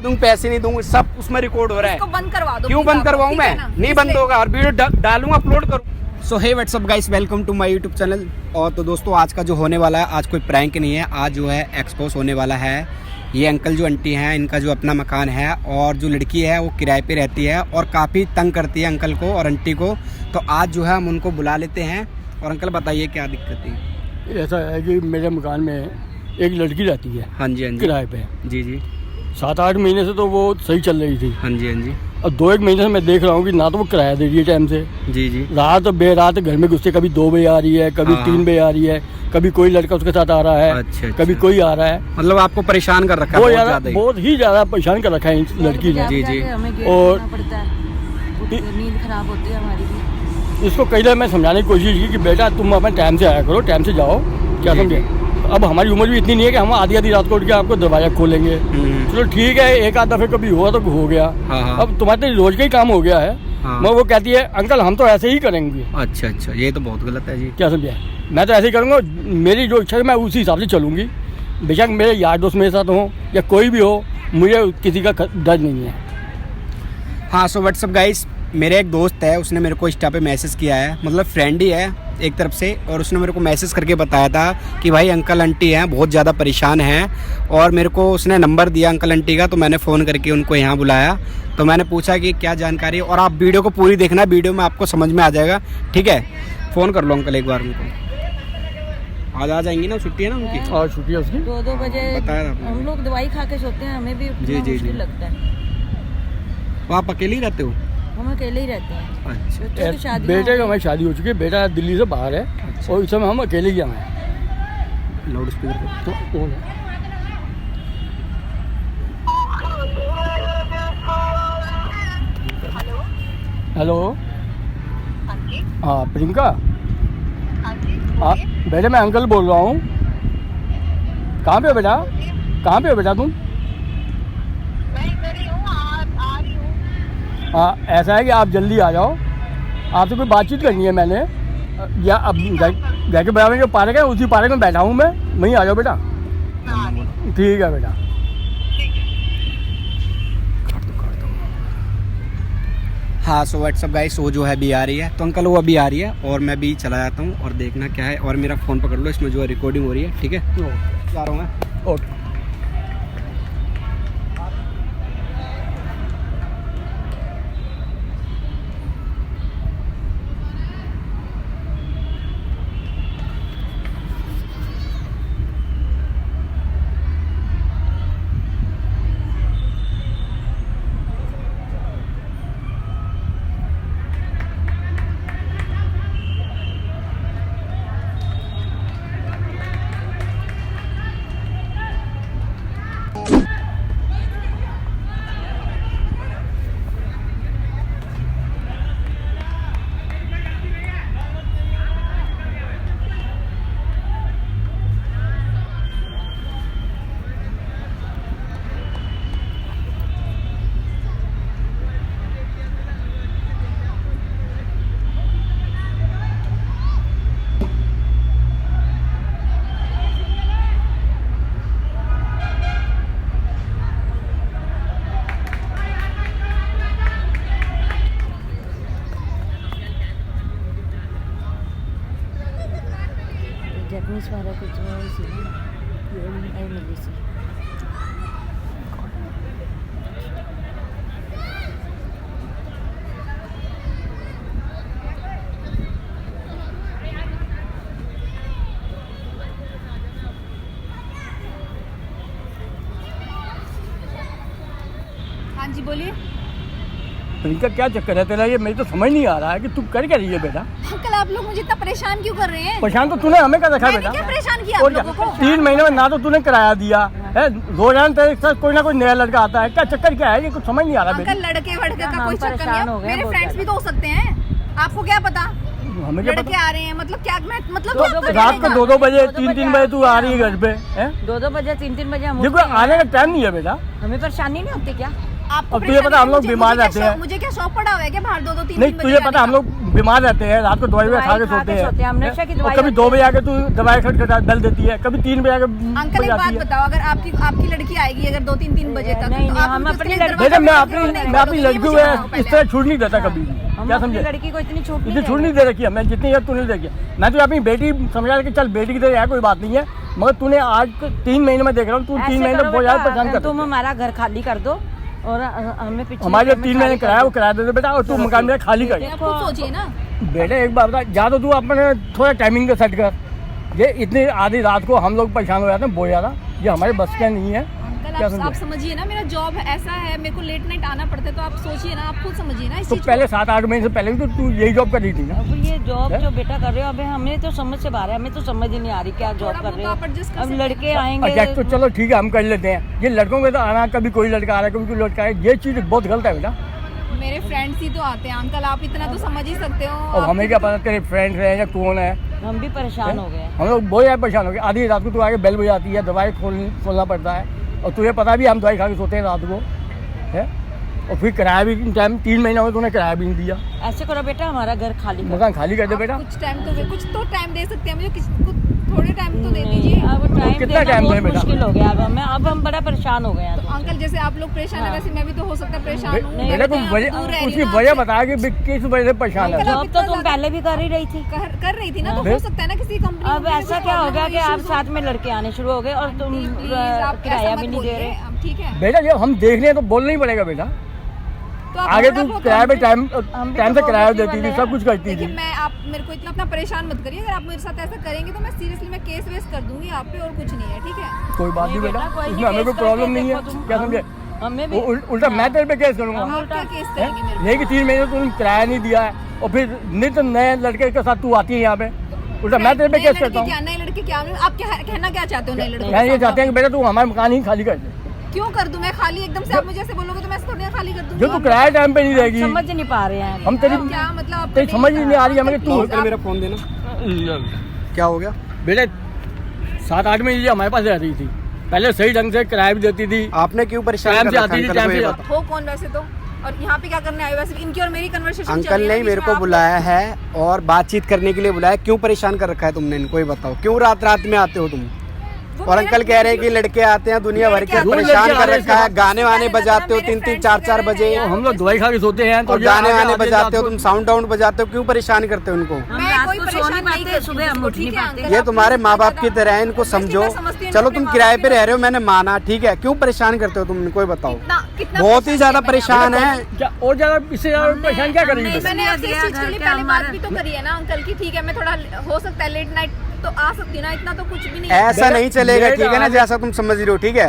दूं पैसे नहीं दूंगा, सब उसमें रिकॉर्ड हो रहा है। इसको बंद करवा दो। क्यों बंद करवाऊं मैं? नहीं बंद होगा और वीडियो डालूंगा, अपलोड करूँ। So hey what's up guys, welcome to my YouTube channel. और तो दोस्तों आज का जो होने वाला है, आज कोई प्रैंक नहीं है, आज जो है एक्सपोज होने वाला है। ये अंकल जो आंटी हैं, इनका जो अपना मकान है और जो लड़की है वो किराए पे रहती है और काफ़ी तंग करती है अंकल को और आंटी को। तो आज जो है हम उनको बुला लेते हैं। और अंकल बताइए क्या दिक्कत है? ऐसा है कि मेरे मकान में एक लड़की रहती है। हाँ जी, हाँ जी, किराए पे। जी जी। 7-8 महीने से तो वो सही चल रही थी। हाँ जी, हाँ जी। अब 2-1 महीने से मैं देख रहा हूँ कि ना तो वो किराया दे रही है टाइम से। जी जी। रात बेरात घर में घुसते, कभी 2 बजे आ रही है, कभी 3 बजे आ रही है, कभी कोई लड़का उसके साथ आ रहा है। अच्छा, कभी अच्छा। कोई आ रहा है। मतलब आपको परेशान कर रखा है बहुत ही ज्यादा परेशान कर रखा है इस लड़की ने। जी जी। और नींद खराब होती है हमारी भी। इसको कई बार मैं समझाने की कोशिश की कि बेटा तुम अपने टाइम से आया करो, टाइम से जाओ, क्या जी, समझे। अब हमारी उम्र भी इतनी नहीं है कि हम आधी रात को उठ के आपको दरवाजा खोलेंगे। चलो ठीक है, एक आध दफे कभी हुआ तो हो गया। हाँ। अब तुम्हारे रोज का ही काम हो गया है। हाँ। मैं वो कहती है अंकल हम तो ऐसे ही करेंगे। अच्छा अच्छा, ये तो बहुत गलत है जी। क्या समझे, मैं तो ऐसे ही करूँगा, मेरी जो इच्छा है मैं उसी हिसाब से चलूँगी। बेशक मेरे यार दोस्त मेरे साथ हो या कोई भी हो, मुझे किसी का डर नहीं है। हाँ, सो व्हाट्सअप गाइस, मेरे एक दोस्त है, उसने मेरे को इंस्टा पे मैसेज किया है, मतलब फ्रेंड ही है एक तरफ से। और उसने मेरे को मैसेज करके बताया था कि भाई अंकल आंटी हैं बहुत ज़्यादा परेशान हैं। और मेरे को उसने नंबर दिया अंकल आंटी का, तो मैंने फ़ोन करके उनको यहाँ बुलाया। तो मैंने पूछा कि क्या जानकारी है, और आप वीडियो को पूरी देखना, वीडियो में आपको समझ में आ जाएगा, ठीक है। फ़ोन कर लो अंकल एक बार उनको। आज आ जाएंगी ना, छुट्टी है ना उनकी। और छुट्टी है उसकी। 2-2 बजे बताया था आपने। हम लोग दवाई खा के सोते हैं, हमें भी जी, जी, मुश्किल जी। लगता है। तो आप अकेले ही रहते हो? हम अकेले ही रहते हैं। अच्छा बच्चों की शादी बेटे का हमारी शादी हो चुकी है, बेटा दिल्ली से बाहर है। अच्छा। और इस समय हम अकेले ही आए हैं। लाउड स्पीकर तो कौन है? हेलो। हाँ प्रियंका। हाँ बेटा मैं अंकल बोल रहा हूँ। कहाँ पे हो बेटा, कहाँ पे हो बेटा तुम? हाँ ऐसा है कि आप जल्दी आ जाओ, आपसे कोई बातचीत करनी है मैंने। या अब घर के बराबर में जो पार्क है उसी पार्क में बैठा हूँ मैं, वहीं आ जाओ बेटा। ठीक है बेटा। हाँ, सो व्हाट्सअप गाइस, वो जो है अभी आ रही है। तो अंकल वो अभी आ रही है और मैं भी चला जाता हूँ और देखना क्या है। और मेरा फ़ोन पकड़ लो, इसमें जो है रिकॉर्डिंग हो रही है, ठीक है। जा रहा हूँ मैं। ओके। जापानीज वाला कुछ आई मिली सी। हाँ जी बोलिए। प्रियंका क्या चक्कर है तेरा, ये मुझे तो समझ नहीं आ रहा है कि तू कर क्या रही है बेटा। अंकल आप लोग मुझे इतना परेशान क्यों कर रहे हैं? परेशान तो तूने हमें क्या रखा है बेटा। क्या परेशान किया और आप क्या, लोगों को? 3 महीने में ना तो तूने किराया दिया है, रोजाना तेरे साथ कोई ना कोई नया लड़का आता है। क्या चक्कर क्या है, ये कुछ समझ नहीं आ रहा बेटा। अंकल लड़के वड़के का हम कोई चक्कर परेशान नहीं हो है, गए मेरे बहुत फ्रेंड्स भी तो हो सकते हैं, आपको क्या पता? हमें क्या लड़के पता। आ रहे हैं मतलब क्या, मैं मतलब दो- क्या दो कर रात को रहेगा? 2-2 बजे 2-2 3-3 बजे तू आ रही है घर पे है। 2-2 बजे 3-3 बजे हम ये उठते कोई हैं। आने का टाइम नहीं है बेटा। हमें परेशानी नहीं होती क्या? आपको अब तुझे पता हम लोग मुझे- बीमार मुझे क्या रहते हैं। शौक- मुझे क्या शौक पड़ा हुआ है क्या बाहर 2-2 नहीं 3 तुझे पता हम लोग बीमार रहते हैं, रात को दवाई खा के सोते हैं, हम नशे की और दवाई कभी 2 बजे आके तू दवाई खट डाल देती है, कभी 3 बजे आके अंकल एक बात बताओ, अगर आपकी लड़की आएगी अगर 2-3 बजे तक नहीं, तो नहीं, आप हम उनके अपनी लिए लड़की- दरवाजा बेटा खोल के मैं अपनी ये लड़की मुझे हुए बताओ इस पहले। तरह छूट नहीं देता कभी भी, हम क्या अपनी समझे? लड़की को इतनी छूट इतनी छूट नहीं दे रखी है, मैं जितनी है तूने देखी है। मैं तो अपनी बेटी समझा कि चल बेटी की तरह है, कोई बात नहीं है, मगर तूने आज 3 महीने में देख रहा हूँ, तू 3 महीने बहुत ज्यादा परेशान कर तुम हमारा घर खाली कर दो और हमें पीछे हमारे जो 3 महीने किराया वो किराया दे दे बेटा, और तू मकान में खाली कर आप खुद सोचिए ना। बेटे। एक बात बता, जा तो तू अपने थोड़ा टाइमिंग का सेट कर, ये इतनी आधी रात को हम लोग परेशान हो जाते हैं बहुत ज्यादा, ये हमारे बस का नहीं है। अंकल क्या आप समझे? समझिए ना, मेरा जॉब ऐसा है, मेरे को लेट नाइट आना पड़ता है, तो आप सोचिए ना, आप खुद समझिए ना इस तो चीज पहले 7-8 महीने से पहले भी तो तू यही जॉब कर रही थी ना। अब ये जॉब है? जो बेटा कर रहे हो, अबे हमें तो समझ से बाहर है, हमें तो समझ ही नहीं आ रही क्या जॉब थोड़ा कर रहे बहुत तो आप adjust हो। कर अब सकते लड़के आएंगे एडजस्ट तो चलो ठीक है हम कर लेते हैं, ये लड़कों के तो आना, कभी कोई लड़का आ रहा है कभी कोई लड़का आ रहा है, ये चीज़ बहुत गलत है बेटा। मेरे फ्रेंड्स ही तो आते हैं अंकल, आप इतना तो समझ ही सकते हो। अब हमें क्या पता तेरे फ्रेंड्स हैं या कौन है, हम भी परेशान हो गए हैं। हम लोग बहुत ज़्यादा परेशान हो गए। आधी रात को तू आके बेल बजाती है, दवाई खोलना पड़ता है, और तुझे पता भी हम दवाई खा के सोते हैं रात को, है, और फिर किराया भी टाइम 3 महीने में तूने किराया भी नहीं दिया। ऐसे करो बेटा, हमारा घर खाली कर मकान खाली कर दे बेटा। कुछ टाइम दे सकते हैं मुझे, कुछ थोड़े टाइम तो दे नहीं, दीजिए। अब टाइम कितना देना टाइम बहुत दें बेटा? मुश्किल हो गया अब हम बड़ा परेशान हो गए हैं तो तुमसे। अंकल जैसे आप लोग परेशान है, वैसे मैं भी तो हो सकता है परेशान हूँ। नहीं, बेटा मैं को तो वजह दूर रह रही उसकी हूँ वजह आपसे। बता कि भी किस वजह से परेशान है। अंकल, जॉब तो तुम पहले भी कर ही रही थी। कर रही थी ना, तो फिर? हो सकता है ना किसी कंपनी अब ऐसा क्या हो गया कि आप साथ में लड़के आने शुरू हो गए और तुम किराया भी नहीं दे रहे। ठीक है, बेटा जब हम देख रहे हैं तो बोलना ही पड़ेगा बेटा। तो आप आगे थोड़ा तू बहुत किराए पे टाइम हम भी टाइम तो से किराया पॉवर्टी देती थी, वाले सब कुछ करती देखिए, थी। मैं आप मेरे को इतना परेशान मत करिए। अगर आप मेरे साथ ऐसा करेंगे तो मैं सीरियसली मैं केस वेस कर दूंगी आप पे, और कुछ नहीं है, ठीक है। कोई बात नहीं नहीं बेटा, बेटा, कोई उसमें नहीं, हमें कोई केस प्रॉब्लम करके नहीं है, देखो तुम। क्या समझे? हमें भी उल्टा मैं तेरे पे केस करूंगा। आप क्या केस हैं? करेंगे मेरे नहीं कि 3 महीने तुमने किराया नहीं दिया है और फिर नित नए लड़के के साथ तू आती है यहाँ पे, उल्टा मैं तेरे पे केस करता हूँ। नए लड़के क्या, आप क्या कहना क्या चाहते हो नए लड़के? मैं ये चाहते हैं कि बेटा तू हमारे मकान ही खाली कर दे, क्यों कर दूं मैं खाली एकदम से? आप मुझे ऐसे बोलोगे तो मैं थोड़ी ना खाली कर दूंगी। जो तू किराया टाइम पे नहीं देगी। समझ नहीं पा रहे हैं। हम तेरी क्या मतलब आप तेरी समझ ही नहीं आ रही है हमें कि तू अंकल मेरा फ़ोन देना। क्या हो गया? बेटा 7-8 महीने ये हमारे पास रह रही थी, पहले सही ढंग से किराया भी देती थी, आपने क्यों परेशान टाइम कर से रखा आती थी, अंकल टाइम को से ये जाती। बताओ। हो कौन वैसे तो? और यहाँ पे क्या करने आए? वैसे इनकी और मेरी कन्वर्सेशन अंकल ने मेरे को बुलाया है और बातचीत करने के लिए बुलाया। क्यों परेशान कर रखा है तुमने इनको, ये बताओ। क्यों रात रात में आते हो तुम? और अंकल कह रहे हैं कि लड़के आते हैं दुनिया भर के, लड़के परेशान आते कर हैं, रखा है, गाने वाने मेरे बजाते हो friends 3-3 4-4 बजे, वगैरह हैं। हम लोग दवाई खा के सोते हैं तो और ये गाने आगे वाने आधे बजाते रात हो, को- तुम साउंड डाउन बजाते हो, क्यों परेशान करते हो इनको? हम मैं रात कोई को परेशान सो नहीं नहीं पाते, करती सुबह हम हूँ, उठ नहीं ठीक है पाते। अंकल? ये तुम्हारे माँ बाप की तरह है, इनको समझो। मैं समझती हूँ, चलो अपने तुम माँ किराए बाप पे की रह रहे हो, मैंने माना, ठीक है। क्यों परेशान करते हो तुम इनको, ये बताओ। कितना बहुत ही ज्यादा परेशान है। क्या और ज्यादा इससे ज्यादा परेशान क्या करेंगे? हमने- मैंने आपसे इस चीज के लिए घर के पहले बात हमारे- भी तो करी है ना अंकल की, ठीक है मैं थोड़ा हो सकता है लेट नाइट तो आ सकती हूँ ना, इतना तो कुछ भी नहीं है। ऐसा नहीं चलेगा, मेरे ठीक है ना, आगे- जैसा तुम समझ रहे हो, ठीक है।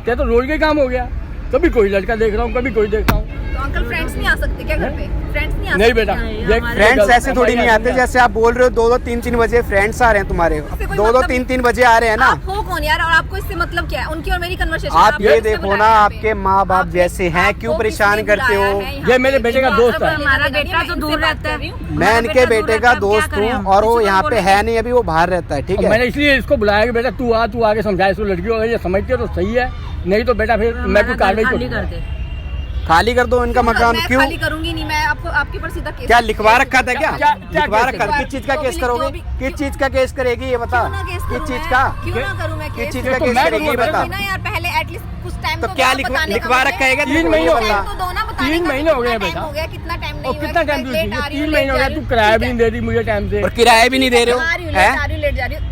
ये तो रोज का काम हो गया, कभी कोई लड़का देख रहा हूँ, कभी कोई देख रहा हूँ। तो अंकल फ्रेंड्स नहीं आ सकते क्या घर पे? फ्रेंड्स नहीं आ नहीं सकते बेटा, क्या? ये फ्रेंड्स ऐसे थोड़ी नहीं आते जैसे आप बोल रहे हो। 2-2 3-3 बजे फ्रेंड्स आ रहे हैं तुम्हारे, इससे कोई 2-2 मतलब- 3-3 बजे आ रहे हैं ना। आप हो कौन यार, और आपको इससे मतलब क्या है? उनकी और मेरी कन्वर्सेशन आप ये देखो ना, आपके माँ बाप जैसे हैं, क्यों परेशान करते हो? ये मेरे बेटे का दोस्त है। हमारा बेटा तो दूर रहता है। मैं इनके बेटे का दोस्त हूँ और वो यहाँ पे है नहीं, अभी वो बाहर रहता है, ठीक अब है। मैंने इसलिए इसको बुलाया कि बेटा तू आगे समझा इसको, लड़की अगर ये समझती है तो सही है, नहीं तो बेटा फिर मैं कोई कार्रवाई खाली कर करूँगा। दे। खाली कर दो इनका मकान। मैं क्यों? खाली करूंगी नहीं, मैं आपको आपके ऊपर सीधा केस क्या लिखवा रखा था? क्या क्या लिखवा केस रखा? लिखवा- किस चीज का जो केस भी- करोगे? जो भी- किस चीज का केस करेगी, ये बता। क्यों ना केस किस करूं चीज मैं? का? क्यों ना करूं मैं किस केस? चीज ये का तो केस मैं करेगी, ये करूंगा, बता। ना यार, पहले एटलीस्ट कुछ टाइम तो तो क्या दो बताने का लिखवा मुझे। रखा है क्या? 3 महीने हो गया। टाइम तो दो ना बताने 3 का, महीने हो गए कितना बेटा। टाइम हो गया, कितना टाइम नहीं और हुआ, कितना टाइम मैं दूसरी लेट आ रही हूँ, 3 महीने हो लेट गया, जा तू रही किराया हूँ, भी नहीं दे रही मुझे टाइम से। और किराया भी नहीं दे रहे हो, आ रही हूँ, हैं? लेट जा रही हूँ।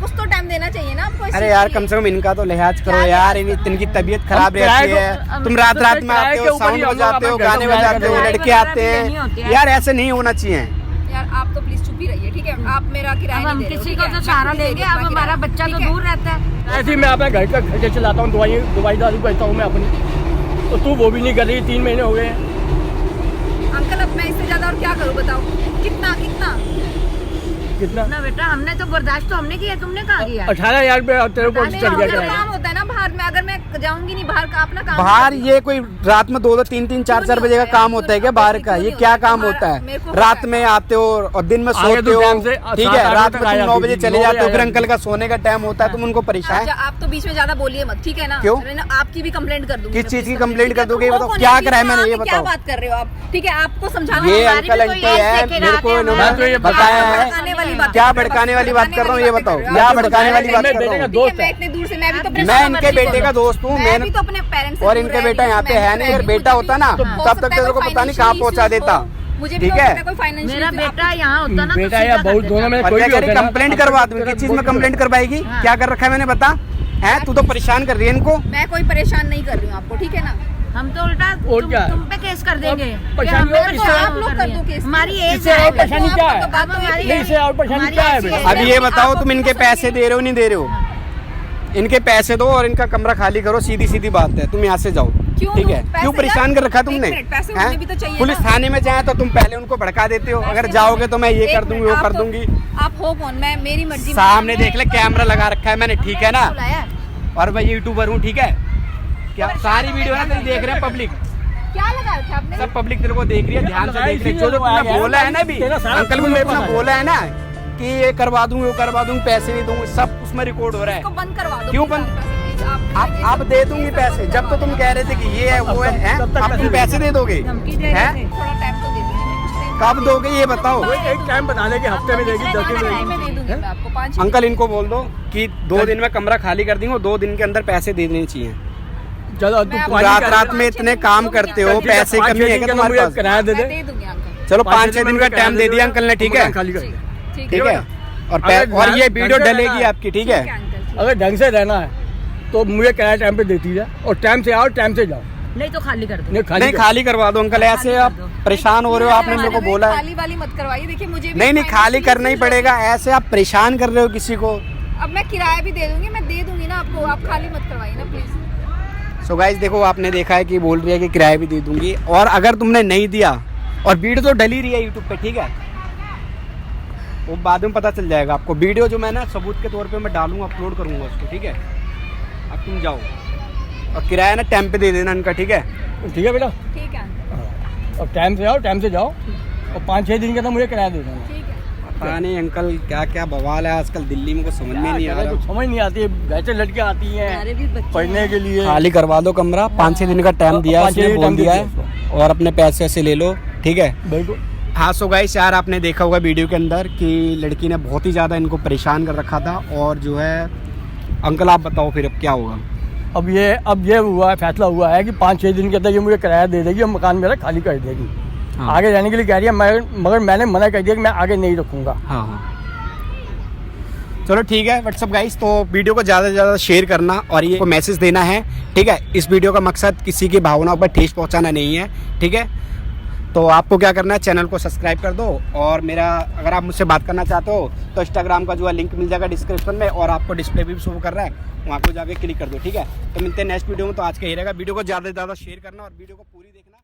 कुछ तो टाइम देना चाहिए ना आपको इस अरे चीज़ यार के कम लिए। से कम इनका तो लिहाज करो क्या यार, लिहाज इनकी तबीयत खराब किराए रहती को- है। तुम रात रात में आते हो, साउंड बजाते हो, गाने बजाते हो, किराए लड़के वगैरह आते भी नहीं होते हैं। हैं। यार ऐसे नहीं होना चाहिए। यार आप तो प्लीज चुप ही रहिए, ठीक है? आप मेरा किराया अब हम नहीं दे रहे हो, किसी ठीक को है? तो मैं सहारा खुद ही दे देंगे। दूँ अब अपना हमारा किराया, बच्चा तो ठीक है? दूर रहता है। ऐसे ही मैं अपने घर का खर्चा चलाता हूँ, दवाई दारू करता हूँ मैं अपनी, तो तू वो भी नहीं कर रही। 3 महीने हो गए। अंकल अब मैं इससे ज्यादा और क्या करूँ बताओ? कितना कितना कितना? ना बेटा, हमने तो बर्दाश्त तो हमने किया, तुमने कहा किया? 18,000 रुपये तेरे को अरे चढ़ मेरा गया। काम होता है ना, बाहर में अगर मैं जाऊंगी नहीं बाहर का अपना काम बाहर ये कोई रात में 2-2 3-3 4-4 बजे का काम होता है क्या बाहर का? ये क्या काम होता है? रात में आते हो और दिन में सोते हो, ठीक है, रात में तुम 9 बजे चले जाते हो, फिर अंकल का सोने का टाइम होता है, तुम उनको परेशान। अच्छा, आप तो बीच में ज्यादा बोलिए मत, ठीक है ना? क्यों? आपकी भी कंप्लेंट कर दूंगी। किस चीज की कंप्लेंट कर दोगे? ये बताओ क्या करा है मैंने, ये क्या बताओ। बात कर रहे हो आप? ठीक है, आपको समझाना ये हमारी भी अंकल कोई आंटी ऐसे है, देखे मेरे को रहते हैं, इन्होंने हमारे बताया है। भड़काने वाली बात क्या भड़काने वाली बात कर रहा हूँ ये बताओ, क्या भड़काने वाली बात कर रहा हूँ? दोस्त मैं इतने दूर से मैं भी तो अपने मैं इनके बेटे का दोस्त हूँ, मैं भी तो अपने पेरेंट्स और इनके बेटा यहाँ पे है नहीं। अगर बेटा होता ना तब तक तेरे को पता नहीं कहाँ पहुँचा देता, मुझे ठीक है? मेरा बेटा यहाँ होता ना बेटा या बहुत दोनों में और कोई क्या भी कह रही, होता है ना। कंप्लेंट करवा दूँ? किस चीज में कंप्लेंट करवाएगी? क्या कर रखा है मैंने बता? है तू तो परेशान कर रही है इनको। मैं कोई परेशान नहीं कर रही हूँ आपको, ठीक है ना? हम तो उल्टा और क्या? तुम पे केस कर देंगे। परेशानी क्या और हम पे इससे आप लोग कर दो केस। हमारी एज इससे और परेशानी क्या है? बात तो हमारी नहीं, इससे और परेशानी क्या है बेटा? अब ये बताओ तुम इनके पैसे दे रहे हो नहीं दे रहे हो? इनके पैसे दो और इनका कमरा खाली करो, सीधी सीधी बात है। तुम यहाँ से जाओ, क्यों? ठीक है? पैसे क्यों परेशान कर रखा तुमने? एक मिनट, पैसे हैं? मुझे भी तो चाहिए पुलिस ना। थाने में जाए तो तुम पहले उनको भड़का देते हो, अगर जाओगे तो मैं ये एक कर दूंगी मिनट, वो कर आप तो- दूंगी। आप हो कौन? मैं मेरी मर्जी। सामने देख ले कैमरा लगा रखा है मैंने, ठीक है ना? बुलाया? और मैं यूट्यूबर हूँ, ठीक है? क्या सारी वीडियो ना तेरी देख रहे हैं पब्लिक, क्या लगा रखा आपने? सब पब्लिक तेरे को देख रही है, ध्यान से देख रही है। जो जो तुमने बोला है ना अभी, अंकल को मेरे को बोला है ना कि ये करवा दूंगी वो करवा दूंगी, पैसे नहीं दूंगी, सब उसमें रिकॉर्ड हो रहा इसको है। बंद करवा दो। क्यों बंद? आप दे दूंगी पैसे, जब तो तुम कह रहे थे कि ये है वो है, अब तुम पैसे दे दोगे? धमकी दे हैं? रहे थे। थोड़ा टाइम तो दे दीजिए। कब दोगे ये बताओ? एक टाइम बता दे कि हफ्ते में देगी, 10 दिन टाइम में में दे दूंगी मैं आपको 5। अंकल इनको बोल दो कि 2 दिन में कमरा खाली कर देंगे और 2 दिन के अंदर पैसे दे देने चाहिए। चलो मैं तू आपको रात रात में इतने काम करते हो, पैसे कमी है क्या तुम्हारे पास? किराया दे मैं दे। दे दूंगी अंकल। चलो 5-6 दिन का टाइम दे दिया अंकल ने, ठीक है? खाली कर दे। ठीक है? और ये वीडियो डलेगी आपकी, ठीक है? ठीक है अंकल। अगर ढंग से रहना है तो मुझे किराया टाइम पे देती है, और टाइम से आओ टाइम से जाओ। नहीं तो खाली कर दो। नहीं खाली करवा दो अंकल, ऐसे आप परेशान हो रहे हो, आपने मेरे को बोला है। खाली वाली मत करवाइए, देखिए मुझे भी नहीं नहीं खाली financially करना ही issue है। पड़ेगा, ऐसे आप परेशान कर रहे हो किसी को। अब मैं किराया भी दे दूंगी, मैं दे दूंगी ना आपको, आप खाली मत करवाइए ना प्लीज। सो गाइस देखो आपने देखा है कि बोल रही है कि किराया भी दे दूंगी, और अगर तुमने नहीं दिया, और वीडियो तो डली रही है यूट्यूब पे, ठीक है? वो बाद में पता चल जाएगा आपको। वीडियो जो मैं ना सबूत के तौर पे मैं डालूंगा, अपलोड करूंगा उसको, ठीक है? अब तुम जाओ और किराया ना टाइम पे दे देना इनका, ठीक है? ठीक है बेटा, ठीक है अंकल, और टाइम से आओ टाइम से जाओ, और 5-6 दिन का तो मुझे किराया दे देना। ठीक है। पता नहीं अंकल क्या क्या बवाल है आजकल दिल्ली में, कुछ समझ में नहीं आ कुछ रहा। समझ नहीं आती है, घर से लड़कियां आती हमारे भी हैं बच्चे पढ़ने के लिए। खाली करवा दो कमरा, 5-6 दिन का टाइम दिया है, 5-6 उसने दिन बोल टाइम दिया दे है, दिया और अपने पैसे से ले लो, ठीक है? बिल्कुल। हाँ सो गाइस यार आपने देखा होगा वीडियो के अंदर कि लड़की ने बहुत ही ज़्यादा इनको परेशान कर रखा था, और जो है अंकल आप बताओ फिर अब क्या होगा? अब ये हुआ है, फैसला हुआ है कि 5-6 दिन के अंदर ये मुझे किराया दे देगी और मकान मेरा खाली कर देगी। हाँ। आगे रहने के लिए कह रही है, मगर मैंने मना कर दिया कि मैं आगे नहीं रखूंगा। हाँ हाँ चलो ठीक है व्हाट्सअप गाइस, तो वीडियो को ज़्यादा से ज़्यादा शेयर करना और ये को मैसेज देना है, ठीक है? इस वीडियो का मकसद किसी की भावनाओं पर ठेस पहुंचाना नहीं है, ठीक है? तो आपको क्या करना है, चैनल को सब्सक्राइब कर दो, और मेरा अगर आप मुझसे बात करना चाहते हो तो इंस्टाग्राम का जो है लिंक मिल जाएगा डिस्क्रिप्शन में, और आपको डिस्प्ले भी शो कर रहा है, वहाँ को जाके क्लिक कर दो, ठीक है? तो मिलते हैं नेक्स्ट वीडियो में। तो आज का ही रहेगा, वीडियो को ज़्यादा से ज़्यादा शेयर करना और वीडियो को पूरी देखना।